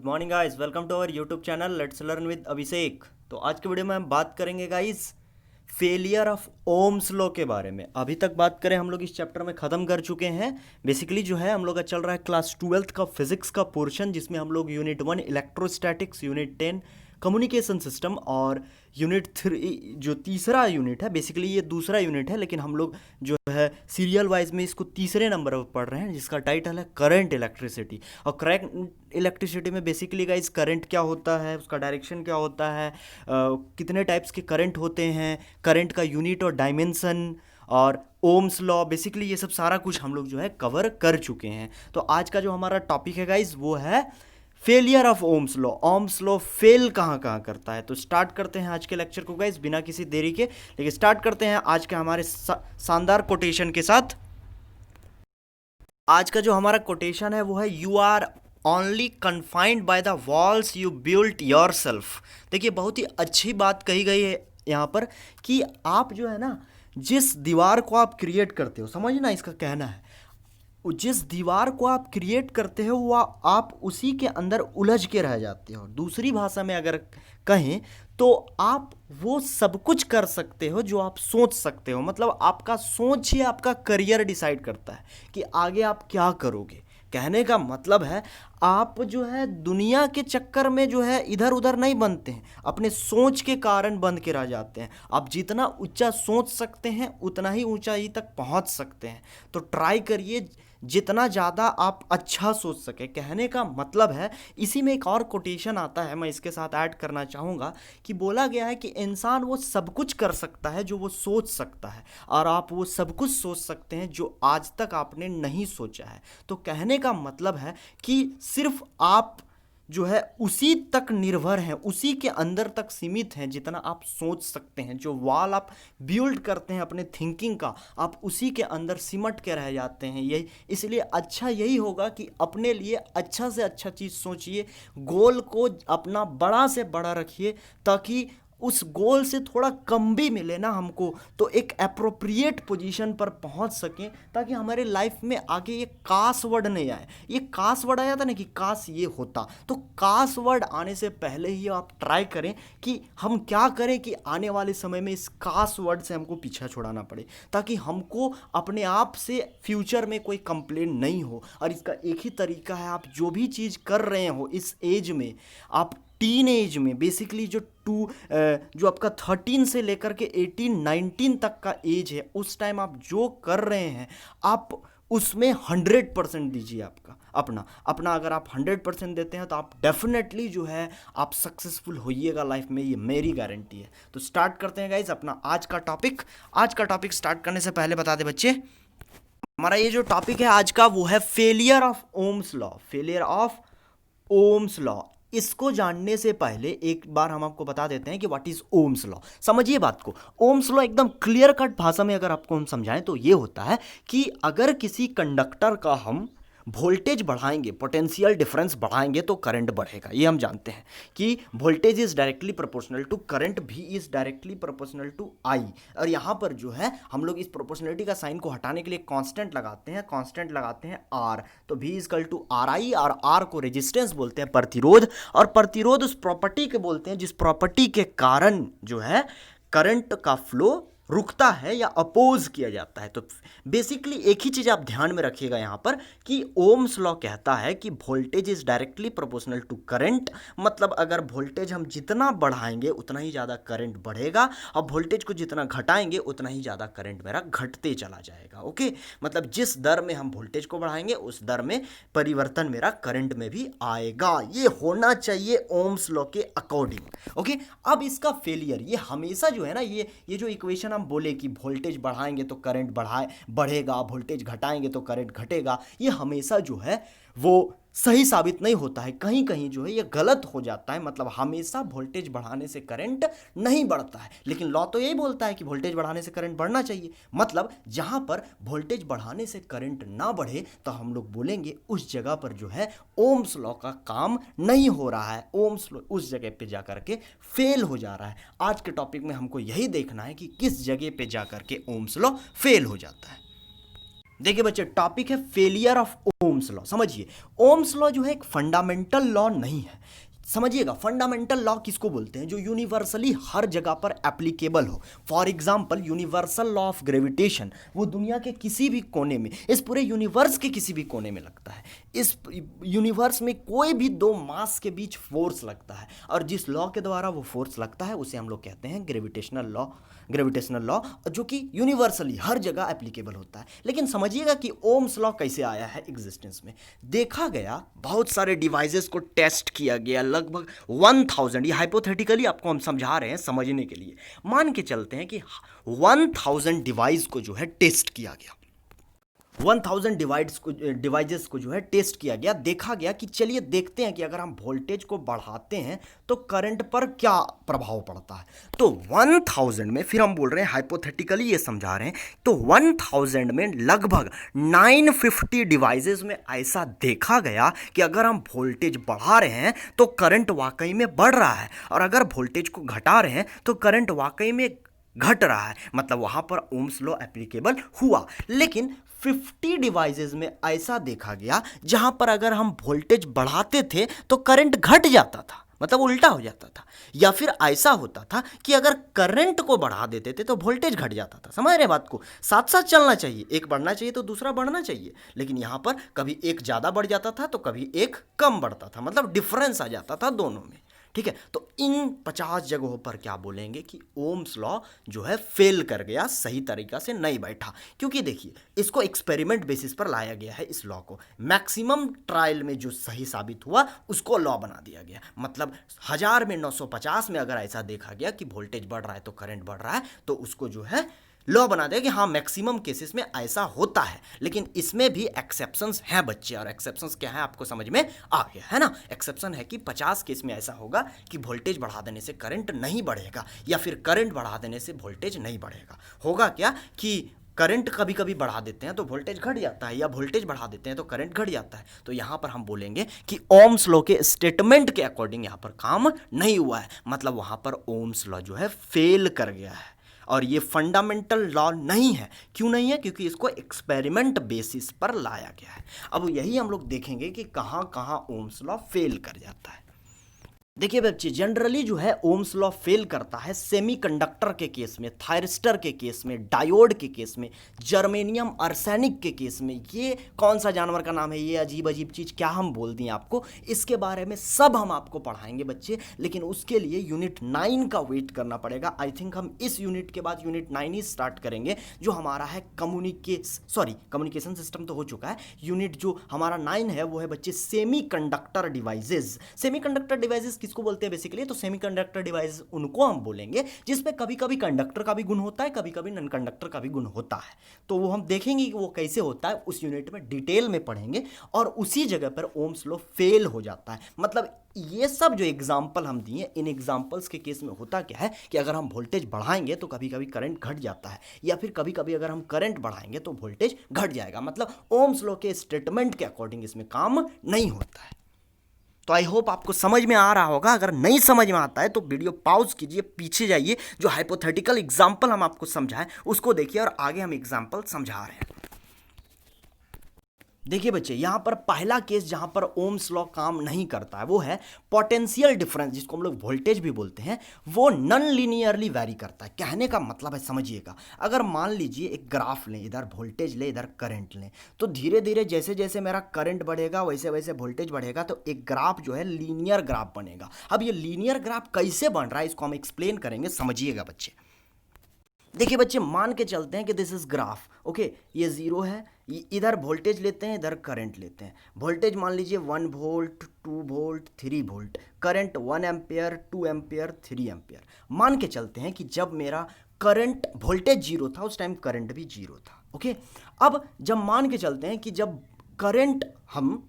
Morning guys, welcome to our YouTube channel let's learn with Abhishek. तो आज के video में हम बात करेंगे guys failure of Ohm's law के बारे में। अभी तक बात करें हम लोग इस चैप्टर में ख़त्म कर चुके हैं। बेसिकली जो है हम लोग का चल रहा है क्लास 12th का फिजिक्स का पोर्शन, जिसमें हम लोग unit 1 electrostatics, unit 10 communication system और यूनिट 3 जो तीसरा यूनिट है, बेसिकली ये दूसरा यूनिट है लेकिन हम लोग जो है सीरियल वाइज में इसको तीसरे नंबर पर पढ़ रहे हैं, जिसका टाइटल है करंट इलेक्ट्रिसिटी। और करंट इलेक्ट्रिसिटी में बेसिकली गाइस करंट क्या होता है, उसका डायरेक्शन क्या होता है, कितने टाइप्स के करंट होते हैं, करंट का यूनिट और डायमेंशन और ओम्स लॉ, बेसिकली ये सब सारा कुछ हम लोग जो है कवर कर चुके हैं। तो आज का जो हमारा टॉपिक है गाइस वो है failure of Ohm's law. Ohm's law fail कहाँ कहाँ करता है। तो स्टार्ट करते हैं आज के लेक्चर को गाइस बिना किसी देरी के। लेकिन स्टार्ट करते हैं आज के हमारे शानदार कोटेशन के साथ। आज का जो हमारा कोटेशन है वो है you are only confined by the walls you built yourself. देखिए बहुत ही अच्छी बात कही गई है यहाँ पर कि आप जो है ना जिस दीवार को आप क्रिएट करते हो, समझना इसका कहना है, जिस दीवार को आप क्रिएट करते हो वो आप उसी के अंदर उलझ के रह जाते हो। दूसरी भाषा में अगर कहें तो आप वो सब कुछ कर सकते हो जो आप सोच सकते हो। मतलब आपका सोच ही आपका करियर डिसाइड करता है कि आगे आप क्या करोगे। कहने का मतलब है आप जो है दुनिया के चक्कर में जो है इधर उधर नहीं बनते हैं, अपने सोच के कारण बन के रह जाते हैं। आप जितना ऊंचा सोच सकते हैं उतना ही ऊंचाई तक पहुंच सकते हैं। तो ट्राई करिए जितना ज़्यादा आप अच्छा सोच सके। कहने का मतलब है, इसी में एक और कोटेशन आता है, मैं इसके साथ ऐड करना चाहूँगा कि बोला गया है कि इंसान वो सब कुछ कर सकता है जो वो सोच सकता है, और आप वो सब कुछ सोच सकते हैं जो आज तक आपने नहीं सोचा है। तो कहने का मतलब है कि सिर्फ आप जो है उसी तक निर्भर हैं, उसी के अंदर तक सीमित हैं जितना आप सोच सकते हैं। जो वॉल आप बिल्ड करते हैं अपने थिंकिंग का, आप उसी के अंदर सिमट के रह जाते हैं। यही इसलिए अच्छा यही होगा कि अपने लिए अच्छा से अच्छा चीज़ सोचिए, गोल को अपना बड़ा से बड़ा रखिए, ताकि उस गोल से थोड़ा कम भी मिले ना हमको तो एक अप्रोप्रिएट पोजीशन पर पहुंच सकें, ताकि हमारे लाइफ में आगे ये काश वर्ड नहीं आए। ये काश वर्ड आया था ना कि काश ये होता, तो काश वर्ड आने से पहले ही आप ट्राई करें कि हम क्या करें कि आने वाले समय में इस काश वर्ड से हमको पीछा छुड़ाना पड़े, ताकि हमको अपने आप से फ्यूचर में कोई कंप्लेन नहीं हो। और इसका एक ही तरीका है, आप जो भी चीज़ कर रहे हो इस एज में, आप टीन एज में, बेसिकली जो आपका 13 से लेकर के 18-19 तक का एज है, उस टाइम आप जो कर रहे हैं आप उसमें 100% दीजिए। अपना अगर आप 100% देते हैं तो आप डेफिनेटली जो है आप सक्सेसफुल होइएगा लाइफ में, ये मेरी गारंटी है। तो स्टार्ट करते हैं गाइज अपना आज का टॉपिक स्टार्ट करने से पहले बता दे बच्चे, हमारा ये जो टॉपिक है आज का वो है फेलियर ऑफ ओम्स लॉ। इसको जानने से पहले एक बार हम आपको बता देते हैं कि व्हाट इज ओम्स लॉ। समझिए बात को। ओम्स लॉ एकदम क्लियर कट भाषा में अगर आपको हम समझाएं तो ये होता है कि अगर किसी कंडक्टर का हम वोल्टेज बढ़ाएंगे, पोटेंशियल डिफरेंस बढ़ाएंगे तो करंट बढ़ेगा। ये हम जानते हैं कि voltage is directly proportional to current, V is directly proportional to I. और यहाँ पर जो है हम लोग इस प्रोपोर्शनलिटी का साइन को हटाने के लिए कांस्टेंट लगाते हैं आर। तो भी इजकल टू आर आई, और आर को रेजिस्टेंस बोलते हैं, प्रतिरोध, और प्रतिरोध उस प्रॉपर्टी के बोलते हैं जिस प्रॉपर्टी के कारण जो है करंट का फ्लो रुकता है या अपोज किया जाता है। तो बेसिकली एक ही चीज़ आप ध्यान में रखिएगा यहाँ पर कि ओम्स लॉ कहता है कि voltage is directly proportional to current. मतलब अगर वोल्टेज हम जितना बढ़ाएंगे उतना ही ज़्यादा करंट बढ़ेगा, और वोल्टेज को जितना घटाएंगे उतना ही ज़्यादा करंट मेरा घटते चला जाएगा। ओके, मतलब जिस दर में हम वोल्टेज को बढ़ाएंगे उस दर में परिवर्तन मेरा करंट में भी आएगा। ये होना चाहिए ओम्स लॉ के अकॉर्डिंग। ओके, अब इसका फेलियर, ये हमेशा जो है ना, ये जो इक्वेशन हम बोले कि वोल्टेज बढ़ाएंगे तो करंट बढ़ेगा, वोल्टेज घटाएंगे तो करंट घटेगा, ये हमेशा जो है वो सही साबित नहीं होता है। कहीं कहीं जो है ये गलत हो जाता है। मतलब हमेशा वोल्टेज बढ़ाने से करंट नहीं बढ़ता है, लेकिन लॉ तो यही बोलता है कि वोल्टेज बढ़ाने से करंट बढ़ना चाहिए। मतलब जहां पर वोल्टेज बढ़ाने से करंट ना बढ़े तो हम लोग बोलेंगे उस जगह पर जो है ओम्स लॉ का काम नहीं हो रहा है, ओम्स लॉ उस जगह पे जाकर के फेल हो जा रहा है। आज के टॉपिक में हमको यही देखना है कि किस जगह पे जाकर के ओम्स लॉ फेल हो जाता है। देखिए बच्चे, टॉपिक है फेलियर ऑफ ओम्स लॉ। समझिए, ओम्स लॉ जो है एक फंडामेंटल लॉ नहीं है। समझिएगा, फंडामेंटल लॉ किसको बोलते हैं? जो यूनिवर्सली हर जगह पर एप्लीकेबल हो। For example, universal law of gravitation, वो दुनिया के किसी भी कोने में, इस पूरे यूनिवर्स के किसी भी कोने में लगता है। इस यूनिवर्स में कोई भी दो मास के बीच फोर्स लगता है, और जिस लॉ के द्वारा वो फोर्स लगता है उसे हम लोग कहते हैं ग्रेविटेशनल लॉ। ग्रेविटेशनल लॉ जो कि यूनिवर्सली हर जगह एप्लीकेबल होता है। लेकिन समझिएगा कि ओम्स लॉ कैसे आया है एग्जिस्टेंस में। देखा गया, बहुत सारे डिवाइसेस को टेस्ट किया गया, लगभग 1000, ये हाइपोथेटिकली आपको हम समझा रहे हैं समझने के लिए। मान के चलते हैं कि 1000 डिवाइस को जो है टेस्ट किया गया, 1000 डिवाइसेस को जो है टेस्ट किया गया। देखा गया कि चलिए देखते हैं कि अगर हम वोल्टेज को बढ़ाते हैं तो करंट पर क्या प्रभाव पड़ता है। तो 1000 में, फिर हम बोल रहे हैं हाइपोथेटिकली ये समझा रहे हैं, तो 1000 में लगभग 950 डिवाइसेस में ऐसा देखा गया कि अगर हम वोल्टेज बढ़ा रहे हैं तो करंट वाकई में बढ़ रहा है, और अगर वोल्टेज को घटा रहे हैं तो करंट वाकई में घट रहा है। मतलब वहां पर ओम्स लॉ एप्लीकेबल हुआ। लेकिन 50 डिवाइसेस में ऐसा देखा गया जहां पर अगर हम वोल्टेज बढ़ाते थे तो करंट घट जाता था, मतलब उल्टा हो जाता था। या फिर ऐसा होता था कि अगर करंट को बढ़ा देते थे तो वोल्टेज घट जाता था। समझ रहे बात को? साथ साथ चलना चाहिए, एक बढ़ना चाहिए तो दूसरा बढ़ना चाहिए। लेकिन यहाँ पर कभी एक ज़्यादा बढ़ जाता था तो कभी एक कम बढ़ता था, मतलब डिफरेंस आ जाता था दोनों में। ठीक है, तो इन 50 जगहों पर क्या बोलेंगे कि ओम्स लॉ जो है फेल कर गया, सही तरीका से नहीं बैठा। क्योंकि देखिए, इसको एक्सपेरिमेंट बेसिस पर लाया गया है। इस लॉ को मैक्सिमम ट्रायल में जो सही साबित हुआ उसको लॉ बना दिया गया। मतलब 1000 में 950 में अगर ऐसा देखा गया कि वोल्टेज बढ़ रहा है तो करंट बढ़ रहा है, तो उसको जो है लॉ बना दिया कि हाँ मैक्सिमम केसेस में ऐसा होता है। लेकिन इसमें भी एक्सेप्शंस हैं बच्चे, और एक्सेप्शंस क्या है आपको समझ में आ गया है ना। एक्सेप्शन है कि 50 केस में ऐसा होगा कि वोल्टेज बढ़ा देने से करंट नहीं बढ़ेगा, या फिर करंट बढ़ा देने से वोल्टेज नहीं बढ़ेगा। होगा क्या कि करंट कभी कभी बढ़ा देते हैं तो वोल्टेज घट जाता है, या वोल्टेज बढ़ा देते हैं तो करंट घट जाता है। तो यहाँ पर हम बोलेंगे कि ओम्स लॉ के स्टेटमेंट के अकॉर्डिंग यहाँ पर काम नहीं हुआ है। मतलब वहाँ पर ओम्स लॉ जो है फेल कर गया है, और ये फंडामेंटल लॉ नहीं है। क्यों नहीं है? क्योंकि इसको एक्सपेरिमेंट बेसिस पर लाया गया है। अब यही हम लोग देखेंगे कि कहाँ कहाँ ओम्स लॉ फेल कर जाता है। देखिए बच्चे, जनरली जो है ओम्स लॉ फेल करता है सेमीकंडक्टर के केस में, थायरिस्टर के केस में, डायोड के केस में, जर्मेनियम आर्सेनिक के केस में। ये कौन सा जानवर का नाम है, ये अजीब अजीब चीज़ क्या हम बोल दिए आपको, इसके बारे में सब हम आपको पढ़ाएंगे बच्चे। लेकिन उसके लिए यूनिट 9 का वेट करना पड़ेगा। आई थिंक हम इस यूनिट के बाद यूनिट 9 ही स्टार्ट करेंगे, जो हमारा है कम्युनिकेशन सिस्टम तो हो चुका है। यूनिट जो हमारा 9 है वो है बच्चे सेमीकंडक्टर डिवाइसेस। सेमीकंडक्टर डिवाइसेस किसको बोलते हैं बेसिकली? तो सेमीकंडक्टर डिवाइस उनको हम बोलेंगे जिसमें कभी कभी कंडक्टर का भी गुण होता है, कभी कभी नॉन कंडक्टर का भी गुण होता है। तो वो हम देखेंगे कि वो कैसे होता है, उस यूनिट में डिटेल में पढ़ेंगे। और उसी जगह पर ओम्स लॉ फेल हो जाता है। मतलब ये सब जो एग्जाम्पल हम दिए, इन एग्जाम्पल्स के केस में होता क्या है कि अगर हम वोल्टेज बढ़ाएंगे तो कभी कभी करंट घट जाता है, या फिर कभी कभी अगर हम करंट बढ़ाएंगे तो वोल्टेज घट जाएगा। मतलब ओम्स लॉ के स्टेटमेंट के अकॉर्डिंग इसमें काम नहीं होता है। तो आई होप आपको समझ में आ रहा होगा। अगर नहीं समझ में आता है तो वीडियो पॉज कीजिए, पीछे जाइए, जो हाइपोथेटिकल एग्जाम्पल हम आपको समझाएं उसको देखिए, और आगे हम एग्जाम्पल समझा रहे हैं। देखिए बच्चे, यहाँ पर पहला केस जहाँ पर ओम्स लॉ काम नहीं करता है वो है पोटेंशियल डिफरेंस, जिसको हम लोग वोल्टेज भी बोलते हैं। वो नॉन लीनियरली वैरी करता है। कहने का मतलब है, समझिएगा, अगर मान लीजिए एक ग्राफ लें, इधर वोल्टेज लें इधर करंट लें, तो धीरे धीरे जैसे जैसे मेरा करंट बढ़ेगा वैसे वैसे वोल्टेज बढ़ेगा, तो एक ग्राफ जो है लीनियर ग्राफ बनेगा। अब ये लीनियर ग्राफ कैसे बन रहा है इसको हम एक्सप्लेन करेंगे, समझिएगा बच्चे। देखिए बच्चे, मान के चलते हैं कि दिस इज ग्राफ, ओके, ये जीरो है, इधर वोल्टेज लेते हैं इधर करंट लेते हैं। वोल्टेज मान लीजिए 1 volt, 2 volt, 3 volt, current 1 ampere, 2 ampere, 3 ampere. मान के चलते हैं कि जब मेरा करंट वोल्टेज जीरो था उस टाइम करंट भी जीरो था, ओके। अब जब मान के चलते हैं कि जब करंट हम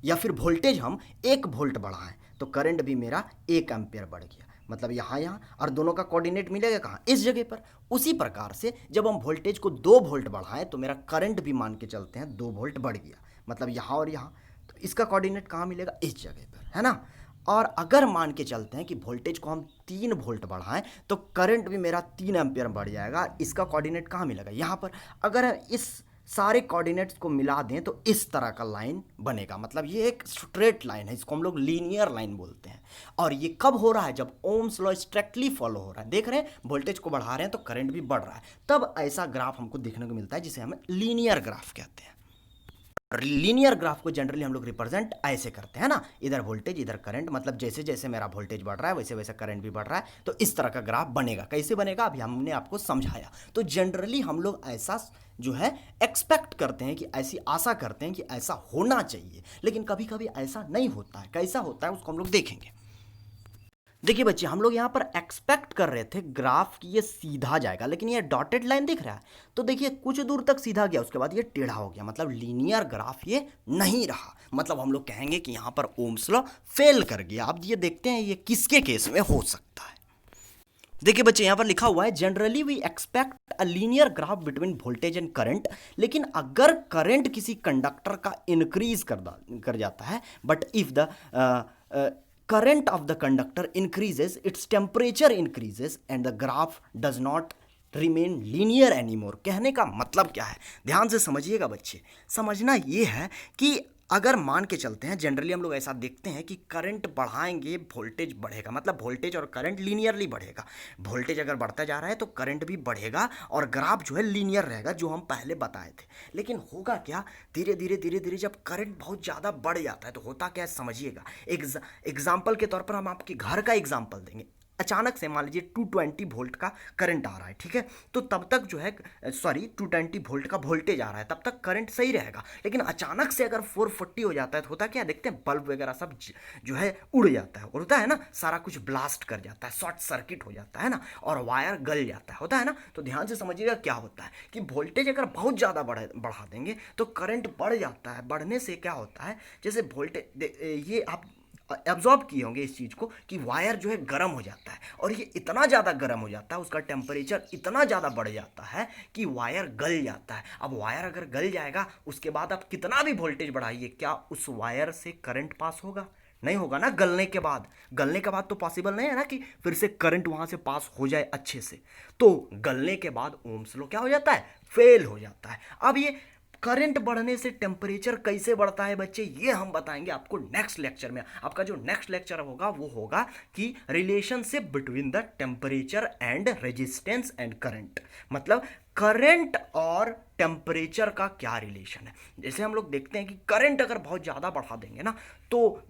या फिर वोल्टेज हम 1 वोल्ट बढ़ाएं तो करंट भी मेरा 1 एम्पियर बढ़ गया। मतलब यहाँ और दोनों का कोऑर्डिनेट मिलेगा कहाँ? इस जगह पर। उसी प्रकार से जब हम वोल्टेज को 2 वोल्ट बढ़ाएं तो मेरा करंट भी मान के चलते हैं 2 वोल्ट बढ़ गया। मतलब यहाँ और यहाँ, तो इसका कोऑर्डिनेट कहाँ मिलेगा? इस जगह पर, है ना। और अगर मान के चलते हैं कि वोल्टेज को हम 3 वोल्ट बढ़ाएं तो करंट भी मेरा 3 एम्पियर बढ़ जाएगा। इसका कोऑर्डिनेट कहाँ मिलेगा? यहाँ पर। अगर इस सारे कोऑर्डिनेट्स को मिला दें तो इस तरह का लाइन बनेगा। मतलब ये एक स्ट्रेट लाइन है, इसको हम लोग लीनियर लाइन बोलते हैं। और ये कब हो रहा है? जब ओम्स लॉ स्ट्रिक्टली फॉलो हो रहा है। देख रहे हैं वोल्टेज को बढ़ा रहे हैं तो करंट भी बढ़ रहा है, तब ऐसा ग्राफ हमको देखने को मिलता है जिसे हम लीनियर ग्राफ कहते हैं। लीनियर ग्राफ को जनरली हम लोग रिप्रेजेंट ऐसे करते हैं ना, इधर वोल्टेज इधर करंट, मतलब जैसे जैसे मेरा वोल्टेज बढ़ रहा है वैसे वैसे करंट भी बढ़ रहा है, तो इस तरह का ग्राफ बनेगा। कैसे बनेगा अभी हमने आपको समझाया। तो जनरली हम लोग ऐसा जो है एक्सपेक्ट करते हैं कि ऐसी आशा करते हैं कि ऐसा होना चाहिए, लेकिन कभी कभी ऐसा नहीं होता है। कैसा होता है उसको हम लोग देखेंगे। देखिए बच्चे, हम लोग यहाँ पर एक्सपेक्ट कर रहे थे ग्राफ कि ये सीधा जाएगा, लेकिन ये डॉटेड लाइन दिख रहा है तो देखिए कुछ दूर तक सीधा गया, उसके बाद ये टेढ़ा हो गया, मतलब लीनियर ग्राफ ये नहीं रहा। मतलब हम लोग कहेंगे कि यहाँ पर ओम्स लॉ फेल कर गया। अब ये देखते हैं ये किसके केस में हो सकता है। देखिए बच्चे, यहाँ पर लिखा हुआ है generally we expect a linear graph between voltage and current. लेकिन अगर करंट किसी कंडक्टर का इंक्रीज कर जाता है, but if the current of the conductor increases, its temperature increases and the graph does not remain linear anymore। कहने का मतलब क्या है, ध्यान से समझिएगा बच्चे। समझना ये है कि अगर मान के चलते हैं, जनरली हम लोग ऐसा देखते हैं कि करंट बढ़ाएंगे वोल्टेज बढ़ेगा, मतलब वोल्टेज और करंट लीनियरली बढ़ेगा। वोल्टेज अगर बढ़ता जा रहा है तो करंट भी बढ़ेगा और ग्राफ जो है लीनियर रहेगा, जो हम पहले बताए थे। लेकिन होगा क्या, धीरे धीरे जब करंट बहुत ज़्यादा बढ़ जाता है तो होता क्या है समझिएगा। एग्जाम्पल के तौर पर हम आपके घर का एग्जाम्पल देंगे। अचानक से मान लीजिए 220 वोल्ट का करंट आ रहा है, ठीक है, तो तब तक जो है 220 वोल्ट का वोल्टेज आ रहा है, तब तक करंट सही रहेगा। लेकिन अचानक से अगर 440 हो जाता है तो होता क्या, देखते हैं बल्ब वगैरह सब जो है उड़ जाता है, होता है ना, सारा कुछ ब्लास्ट कर जाता है, शॉर्ट सर्किट हो जाता है ना, और वायर गल जाता है, होता है ना। तो ध्यान से समझिएगा क्या होता है कि वोल्टेज अगर बहुत ज़्यादा बढ़ा देंगे तो करंट बढ़ जाता है। बढ़ने से क्या होता है, जैसे वोल्टेज, ये आप एब्जॉर्ब किए होंगे इस चीज़ को, कि वायर जो है गर्म हो जाता है, और ये इतना ज़्यादा गर्म हो जाता है, उसका टेम्परेचर इतना ज़्यादा बढ़ जाता है कि वायर गल जाता है। अब वायर अगर गल जाएगा, उसके बाद आप कितना भी वोल्टेज बढ़ाइए, क्या उस वायर से करंट पास होगा? नहीं होगा ना। गलने के बाद तो पॉसिबल नहीं है ना कि फिर से करंट वहाँ से पास हो जाए अच्छे से। तो गलने के बाद ओम्स लॉ क्या हो जाता है, फेल हो जाता है। अब ये करंट बढ़ने से टेम्परेचर कैसे बढ़ता है बच्चे, ये हम बताएंगे आपको नेक्स्ट लेक्चर में। आपका जो नेक्स्ट लेक्चर होगा वो होगा कि relationship between the temperature and resistance and current, मतलब करंट और टेम्परेचर का क्या रिलेशन है। जैसे हम लोग देखते हैं कि करंट अगर बहुत ज़्यादा बढ़ा देंगे ना तो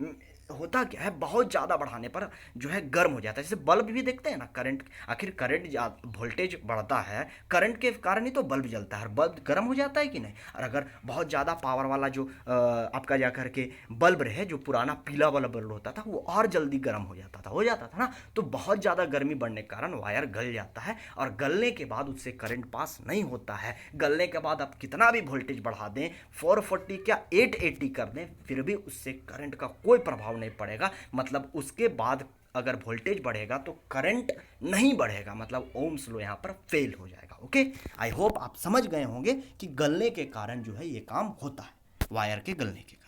होता क्या है, बहुत ज़्यादा बढ़ाने पर जो है गर्म हो जाता है। जैसे बल्ब भी देखते हैं ना, करंट, आखिर करंट वोल्टेज बढ़ता है, करंट के कारण ही तो बल्ब जलता है, बल्ब गर्म हो जाता है कि नहीं। और अगर बहुत ज़्यादा पावर वाला जो आपका जा करके बल्ब रहे, जो पुराना पीला वाला बल्ब होता था, वो और जल्दी गर्म हो जाता था ना। तो बहुत ज़्यादा गर्मी बढ़ने के कारण वायर गल जाता है, और गलने के बाद उससे करंट पास नहीं होता है। गलने के बाद आप कितना भी वोल्टेज बढ़ा दें, 440 क्या 880 कर दें, फिर भी उससे करंट का कोई प्रभाव नहीं पड़ेगा। मतलब उसके बाद अगर वोल्टेज बढ़ेगा तो करंट नहीं बढ़ेगा, मतलब ओम्स लॉ यहाँ पर फेल हो जाएगा। ओके, आई होप आप समझ गए होंगे कि गलने के कारण जो है ये काम होता है, वायर के गलने के कारण।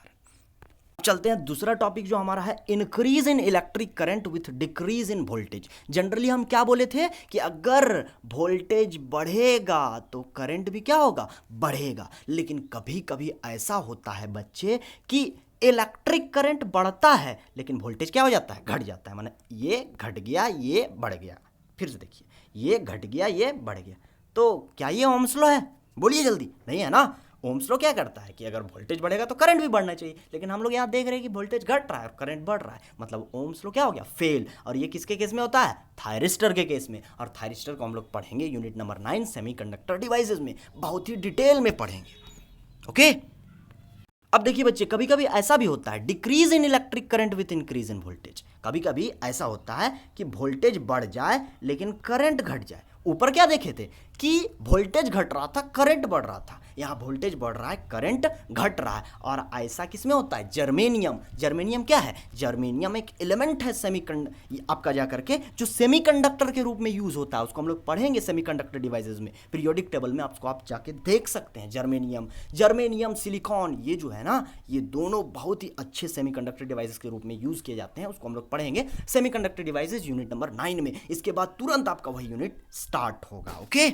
चलते हैं दूसरा टॉपिक जो हमारा है, increase in electric current with decrease in voltage. Generally हम क्या बोले थे कि अगर वोल्टेज बढ़ेगा तो करंट भी क्या होगा, बढ़ेगा। लेकिन कभी कभी ऐसा होता है बच्चे कि इलेक्ट्रिक करंट बढ़ता है लेकिन वोल्टेज क्या हो जाता है, घट जाता है। माने ये घट गया ये बढ़ गया, फिर से देखिए, ये घट गया ये बढ़ गया। तो क्या ये ओम्स लॉ है? बोलिए जल्दी, नहीं है ना। ओम्स लॉ क्या करता है कि अगर वोल्टेज बढ़ेगा तो करंट भी बढ़ना चाहिए, लेकिन हम लोग यहाँ देख रहे हैं कि वोल्टेज घट रहा है और करंट बढ़ रहा है, मतलब ओम्स लॉ क्या हो गया, फेल। और ये किसके केस में होता है, थायरिस्टर के केस में। और थायरिस्टर को हम लोग पढ़ेंगे यूनिट नंबर 9 सेमीकंडक्टर डिवाइसेस में, बहुत ही डिटेल में पढ़ेंगे। ओके, अब देखिए बच्चे, कभी कभी ऐसा भी होता है, decrease in electric current with increase in voltage. कभी कभी ऐसा होता है कि वोल्टेज बढ़ जाए लेकिन करंट घट जाए। ऊपर क्या देखे थे कि वोल्टेज घट रहा था, करंट बढ़ रहा था, यहाँ वोल्टेज बढ़ रहा है, करंट घट रहा है। और ऐसा किसमें होता है, जर्मेनियम। जर्मेनियम क्या है, जर्मेनियम एक एलिमेंट है आपका जा करके जो सेमीकंडक्टर के रूप में यूज होता है, उसको हम लोग पढ़ेंगे सेमीकंडक्टर डिवाइसेस में, पीरियोडिक टेबल में आपको आप जाके देख सकते हैं। जर्मेनियम सिलिकॉन, ये जो है ना, ये दोनों बहुत ही अच्छे सेमीकंडक्टर डिवाइसेस के रूप में यूज किए जाते हैं, उसको हम लोग पढ़ेंगे सेमीकंडक्टर डिवाइसेस यूनिट नंबर 9 में। इसके बाद तुरंत आपका वही यूनिट स्टार्ट स्टार्ट होगा। ओके,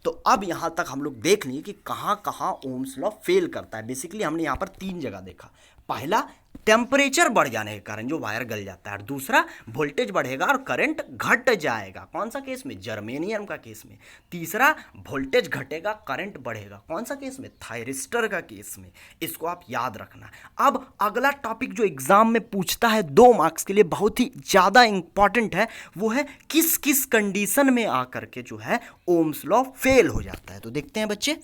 तो अब यहां तक हम लोग देख लिए कि कहां कहां ओम्स लॉ फेल करता है। बेसिकली हमने यहां पर 3 जगह देखा। पहला, टेम्परेचर बढ़ जाने के कारण जो वायर गल जाता है, और दूसरा, वोल्टेज बढ़ेगा और करंट घट जाएगा। कौन सा केस में? जर्मेनियम का केस में। तीसरा, वोल्टेज घटेगा करंट बढ़ेगा। कौन सा केस में? थायरिस्टर का केस में। इसको आप याद रखना। अब अगला टॉपिक जो एग्जाम में पूछता है 2 मार्क्स के लिए, बहुत ही ज्यादा इंपॉर्टेंट है, वो है किस किस कंडीशन में आकर के जो है ओम्स लॉ फेल हो जाता है। तो देखते हैं बच्चे।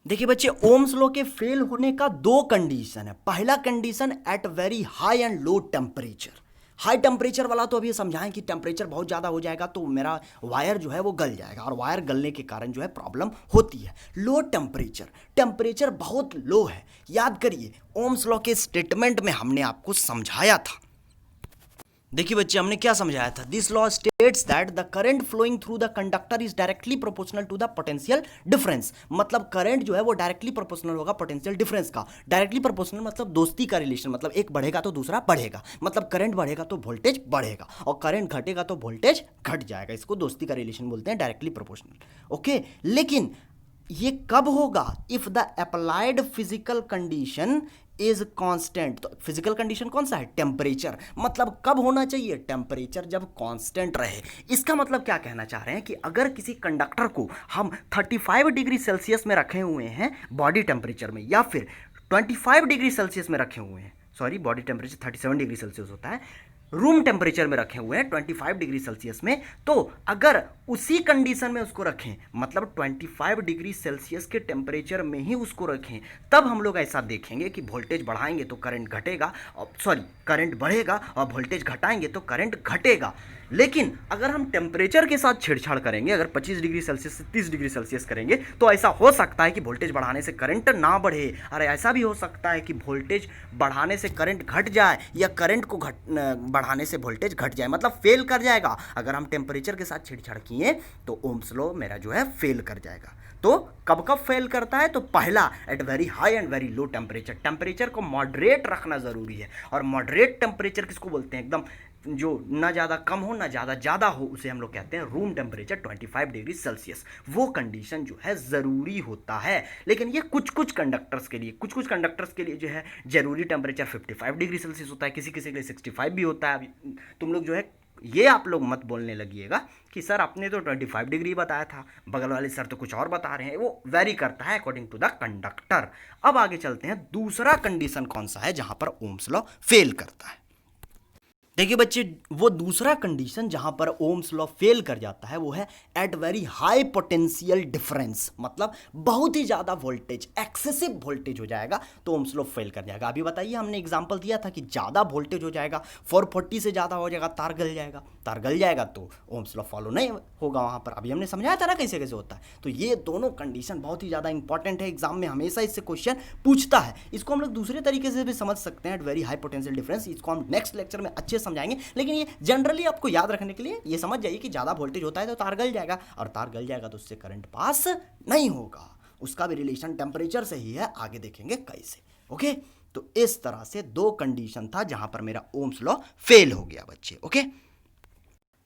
देखिए बच्चे, ओम्स लॉ के फेल होने का 2 कंडीशन है। पहला condition, at very high and low temperature. High temperature वाला तो अभी समझाएं कि टेम्परेचर बहुत ज़्यादा हो जाएगा तो मेरा वायर जो है वो गल जाएगा, और वायर गलने के कारण जो है प्रॉब्लम होती है। लो टेम्परेचर, टेम्परेचर बहुत लो है। याद करिए, ओम्स लॉ के स्टेटमेंट में हमने आपको समझाया था। देखिए बच्चे, हमने क्या समझाया था? This law states that the current flowing through the conductor is directly proportional to the potential difference. मतलब करंट जो है वो डायरेक्टली प्रोपोर्शनल होगा पोटेंशियल डिफरेंस का। डायरेक्टली प्रोपोर्शनल मतलब दोस्ती का रिलेशन, मतलब एक बढ़ेगा तो दूसरा बढ़ेगा। मतलब करंट बढ़ेगा तो वोल्टेज बढ़ेगा, और करंट घटेगा तो वोल्टेज घट जाएगा। इसको दोस्ती का रिलेशन बोलते हैं, डायरेक्टली प्रोपोर्शनल। ओके, लेकिन ये कब होगा? If the applied physical condition is constant. तो फिजिकल कंडीशन कौन सा है? टेम्परेचर। मतलब कब होना चाहिए? टेम्परेचर जब कांस्टेंट रहे। इसका मतलब क्या कहना चाह रहे हैं कि अगर किसी कंडक्टर को हम 35 डिग्री सेल्सियस में रखे हुए हैं बॉडी टेम्परेचर में, या फिर 25 डिग्री सेल्सियस में रखे हुए हैं, sorry body temperature 37 degree Celsius होता है, रूम टेम्परेचर में रखे हुए हैं 25 डिग्री सेल्सियस में, तो अगर उसी कंडीशन में उसको रखें, मतलब 25 डिग्री सेल्सियस के टेम्परेचर में ही उसको रखें, तब हम लोग ऐसा देखेंगे कि वोल्टेज बढ़ाएंगे तो करंट घटेगा, सॉरी करंट बढ़ेगा, और वोल्टेज घटाएंगे तो करंट घटेगा। लेकिन अगर हम टेम्परेचर के साथ छेड़छाड़ करेंगे, अगर 25 डिग्री सेल्सियस से 30 डिग्री सेल्सियस करेंगे, तो ऐसा हो सकता है कि वोल्टेज बढ़ाने से करंट ना बढ़े, और ऐसा भी हो सकता है कि वोल्टेज बढ़ाने से करंट घट जाए, या करंट को बढ़ाने से वोल्टेज घट जाए, मतलब फेल कर जाएगा। अगर हम टेम्परेचर के साथ छेड़छाड़ किए तो ओम्स लॉ मेरा जो है फेल कर जाएगा। तो कब कब फेल करता है? तो पहला, at very high and very low temperature. Temperature को मॉडरेट रखना जरूरी है, और मॉडरेट टेम्परेचर किसको बोलते हैं? एकदम जो ना ज़्यादा कम हो ना ज़्यादा ज़्यादा हो, उसे हम लोग कहते हैं रूम टेम्परेचर 25 डिग्री सेल्सियस। वो कंडीशन जो है ज़रूरी होता है। लेकिन ये कुछ कुछ कंडक्टर्स के लिए, कुछ कुछ कंडक्टर्स के लिए जो है जरूरी टेम्परेचर 55 डिग्री सेल्सियस होता है, किसी किसी के लिए 65 भी होता है। तुम लोग जो है ये आप लोग मत बोलने लगिएगा कि सर आपने तो 25 डिग्री बताया था, बगल वाले सर तो कुछ और बता रहे हैं। वो वेरी करता है अकॉर्डिंग टू द कंडक्टर। अब आगे चलते हैं, दूसरा कंडीशन कौन सा है जहां पर ओम्स लॉ फेल करता है। देखिए बच्चे, वो दूसरा कंडीशन जहां पर ओम्स लॉ फेल कर जाता है वो है at very high potential difference. मतलब बहुत ही ज़्यादा वोल्टेज, एक्सेसिव वोल्टेज हो जाएगा तो ओम्स लॉ फेल कर जाएगा। अभी बताइए, हमने एग्जांपल दिया था कि ज़्यादा वोल्टेज हो जाएगा, 440 से ज़्यादा हो जाएगा, तार गल जाएगा। तार गल जाएगा तो ओम्स लॉ फॉलो नहीं होगा वहाँ पर। अभी हमने समझाया था ना कैसे कैसे होता है। तो ये दोनों कंडीशन बहुत ही ज़्यादा इंपॉर्टेंट है, एग्जाम में हमेशा इससे क्वेश्चन पूछता है। इसको हम लोग दूसरे तरीके से भी समझ सकते हैं, at very high potential difference. इसको हम नेक्स्ट लेक्चर में अच्छे समझाएंगे, लेकिन ये जनरली आपको याद रखने के लिए ये समझ जाइए कि ज़्यादा वोल्टेज होता है तो तार गल जाएगा, और तार गल जाएगा तो उससे करंट पास नहीं होगा। उसका भी रिलेशन टेम्परेचर से ही है, आगे देखेंगे कैसे। ओके, तो इस तरह से 2 कंडीशन था जहां पर मेरा ओम्स लॉ फेल हो गया बच्चे। ओके,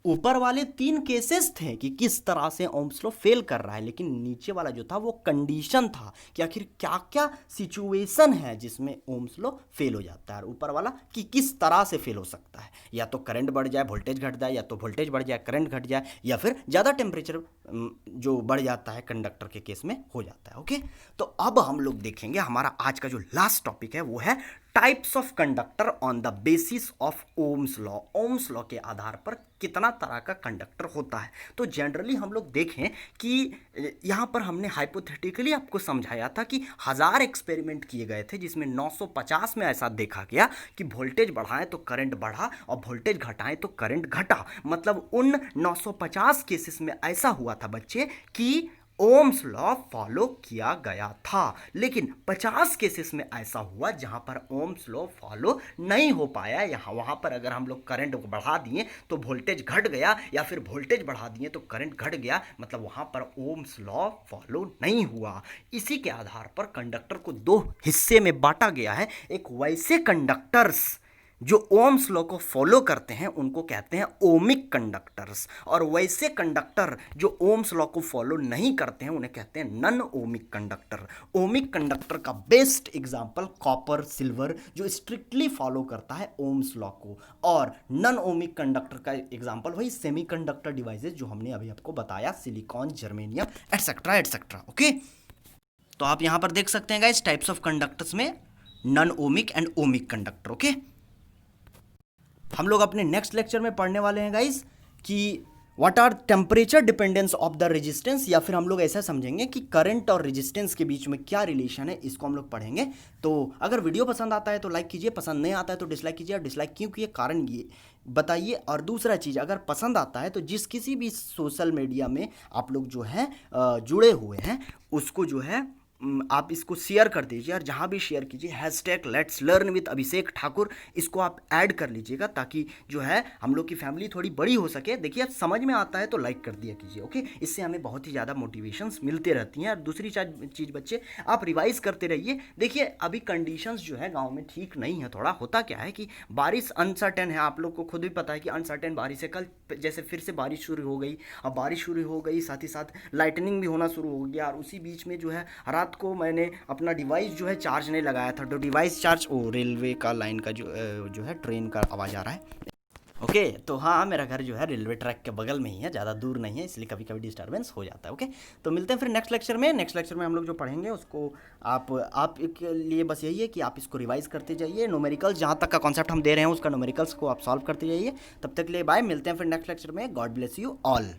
ऊपर वाले 3 केसेस थे कि किस तरह से ओम्स लॉ फेल कर रहा है, लेकिन नीचे वाला जो था वो कंडीशन था कि आखिर क्या क्या सिचुएशन है जिसमें ओम्स लॉ फेल हो जाता है, और ऊपर वाला कि किस तरह से फेल हो सकता है। या तो करंट बढ़ जाए वोल्टेज घट जाए, या तो वोल्टेज बढ़ जाए करंट घट जाए, या फिर ज़्यादा टेम्परेचर जो बढ़ जाता है कंडक्टर के केस में हो जाता है। ओके, तो अब हम लोग देखेंगे हमारा आज का जो लास्ट टॉपिक है वो है types of conductor on the basis of Ohm's law. Ohms law के आधार पर कितना तरह का कंडक्टर होता है। तो जनरली हम लोग देखें कि यहाँ पर हमने हाइपोथेटिकली आपको समझाया था कि 1000 एक्सपेरिमेंट किए गए थे, जिसमें 950 में ऐसा देखा गया कि वोल्टेज बढ़ाएं तो करंट बढ़ा, और वोल्टेज घटाएं तो करंट घटा। मतलब उन 950 केसेस में ऐसा हुआ था बच्चे कि ओम्स लॉ फॉलो किया गया था। लेकिन 50 केसेस में ऐसा हुआ जहां पर ओम्स लॉ फॉलो नहीं हो पाया। यहाँ वहां पर अगर हम लोग करंट को बढ़ा दिए तो वोल्टेज घट गया, या फिर वोल्टेज बढ़ा दिए तो करंट घट गया, मतलब वहां पर ओम्स लॉ फॉलो नहीं हुआ। इसी के आधार पर कंडक्टर को 2 हिस्से में बांटा गया है। एक वैसे कंडक्टर्स जो ओम्स लॉ को फॉलो करते हैं उनको कहते हैं ओमिक कंडक्टर्स, और वैसे कंडक्टर जो ओम्स लॉ को फॉलो नहीं करते हैं उन्हें कहते हैं non ohmic conductor. Ohmic conductor का बेस्ट एग्जांपल कॉपर, सिल्वर, जो स्ट्रिक्टली फॉलो करता है ओम्स लॉ को, और नन ओमिक कंडक्टर का एग्जांपल वही सेमीकंडक्टर डिवाइसेस जो हमने अभी आपको बताया, silicon, germanium, etcetera etcetera. Okay, तो आप यहां पर देख सकते हैं गाइस टाइप्स ऑफ कंडक्टर्स में non ohmic and ohmic conductor. Okay, हम लोग अपने नेक्स्ट लेक्चर में पढ़ने वाले हैं गाइस कि what are temperature dependence of the resistance, या फिर हम लोग ऐसा समझेंगे कि करंट और रेजिस्टेंस के बीच में क्या रिलेशन है, इसको हम लोग पढ़ेंगे। तो अगर वीडियो पसंद आता है तो लाइक कीजिए, पसंद नहीं आता है तो डिसलाइक कीजिए। और डिसलाइक क्यों किए, कारण ये बताइए। और दूसरा चीज़, अगर पसंद आता है तो जिस किसी भी सोशल मीडिया में आप लोग जो है जुड़े हुए हैं उसको जो है आप इसको शेयर कर दीजिए, और जहाँ भी शेयर कीजिए हैशटैग लेट्स लर्न विद अभिषेक ठाकुर इसको आप ऐड कर लीजिएगा, ताकि जो है हम लोग की फैमिली थोड़ी बड़ी हो सके। देखिए समझ में आता है तो लाइक कर दिया कीजिए। ओके, इससे हमें बहुत ही ज़्यादा मोटिवेशंस मिलते रहती हैं। और दूसरी चीज़ बच्चे, आप रिवाइज करते रहिए। देखिए अभी कंडीशंस जो है गाँव में ठीक नहीं है, थोड़ा होता क्या है कि बारिश अनसर्टेन है, आप लोग को खुद भी पता है कि अनसर्टेन बारिश है। कल जैसे फिर से बारिश शुरू हो गई, अब बारिश शुरू हो गई, साथ ही साथ लाइटनिंग भी होना शुरू हो गया, और उसी बीच में जो है रात को मैंने अपना डिवाइस जो है चार्ज नहीं लगाया था, तो डिवाइस चार्ज, रेलवे का लाइन का जो है ट्रेन का आवाज़ आ रहा है। ओके, तो हाँ मेरा घर जो है रेलवे ट्रैक के बगल में ही है, ज़्यादा दूर नहीं है, इसलिए कभी कभी डिस्टर्बेंस हो जाता है। ओके, तो मिलते हैं फिर नेक्स्ट लेक्चर में। नेक्स्ट लेक्चर में हम लोग जो पढ़ेंगे उसको आप के लिए बस यही है कि आप इसको रिवाइज करते जाइए। न्यूमेरिकल्स जहाँ तक का कॉन्सेप्ट हम दे रहे हैं उसका न्यूमेरिकल्स को आप सॉल्व करते जाइए। तब तक के लिए बाय, मिलते हैं फिर नेक्स्ट लेक्चर में। God bless you all.